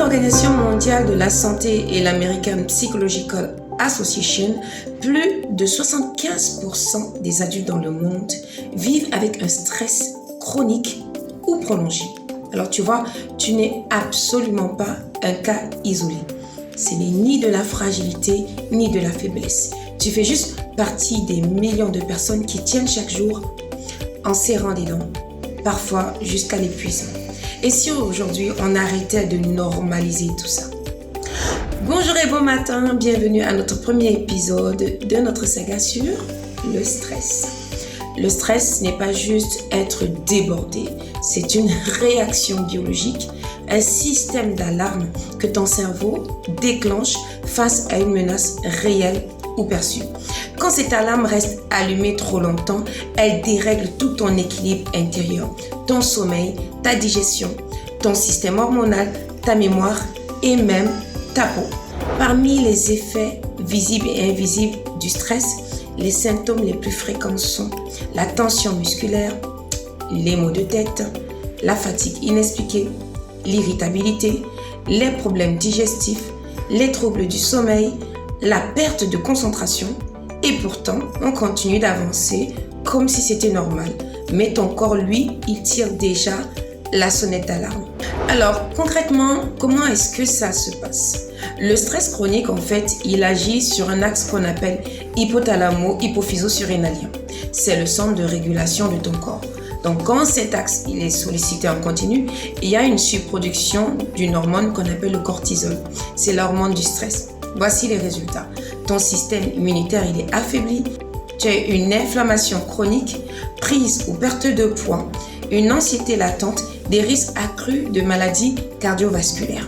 l'Organisation mondiale de la santé et l'American Psychological Association, plus de 75% des adultes dans le monde vivent avec un stress chronique ou prolongé. Alors tu vois, tu n'es absolument pas un cas isolé. Ce n'est ni de la fragilité ni de la faiblesse. Tu fais juste partie des millions de personnes qui tiennent chaque jour en serrant les dents, parfois jusqu'à l'épuisement. Et si aujourd'hui on arrêtait de normaliser tout ça? Bonjour et bon matin, bienvenue à notre premier épisode de notre saga sur le stress. Le stress n'est pas juste être débordé, c'est une réaction biologique, un système d'alarme que ton cerveau déclenche face à une menace réelle ou perçue. Quand cette alarme reste allumée trop longtemps, elle dérègle tout ton équilibre intérieur, ton sommeil, ta digestion, ton système hormonal, ta mémoire et même ta peau. Parmi les effets visibles et invisibles du stress, les symptômes les plus fréquents sont la tension musculaire, les maux de tête, la fatigue inexpliquée, l'irritabilité, les problèmes digestifs, les troubles du sommeil, la perte de concentration. Et pourtant, on continue d'avancer comme si c'était normal. Mais ton corps, lui, il tire déjà la sonnette d'alarme. Alors, concrètement, comment est-ce que ça se passe? Le stress chronique, en fait, il agit sur un axe qu'on appelle hypothalamo-hypophyso-surrénalien. C'est le centre de régulation de ton corps. Donc, quand cet axe il est sollicité en continu, il y a une surproduction d'une hormone qu'on appelle le cortisol. C'est l'hormone du stress. Voici les résultats. Ton système immunitaire il est affaibli. Tu as une inflammation chronique, prise ou perte de poids, une anxiété latente, des risques accrus de maladies cardiovasculaires.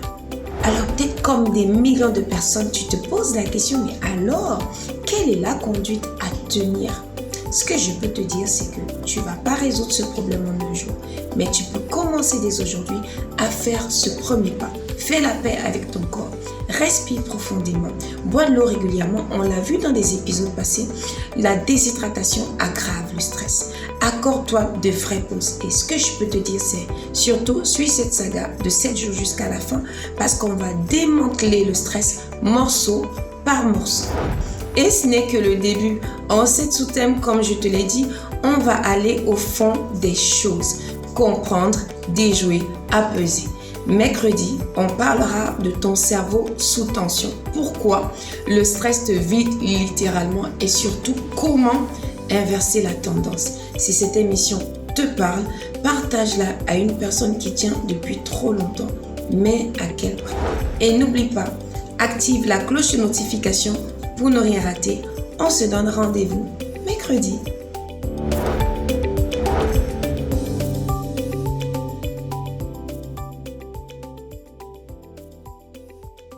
Alors peut-être comme des millions de personnes, tu te poses la question, mais alors, quelle est la conduite à tenir? Ce que je peux te dire, c'est que tu ne vas pas résoudre ce problème en un jour, mais tu peux commencer dès aujourd'hui à faire ce premier pas. Fais la paix avec ton corps. Respire profondément. Bois de l'eau régulièrement. On l'a vu dans des épisodes passés. La déshydratation aggrave le stress. Accorde-toi de vraies pauses. Et ce que je peux te dire, c'est surtout, suis cette saga de 7 jours jusqu'à la fin parce qu'on va démanteler le stress morceau par morceau. Et ce n'est que le début. En 7 sous-thèmes, comme je te l'ai dit, on va aller au fond des choses. Comprendre, déjouer, apaiser. Mercredi, on parlera de ton cerveau sous tension. Pourquoi le stress te vide littéralement et surtout comment inverser la tendance. Si cette émission te parle, partage-la à une personne qui tient depuis trop longtemps. Mais à quel prix? Et n'oublie pas, active la cloche de notification pour ne rien rater. On se donne rendez-vous mercredi.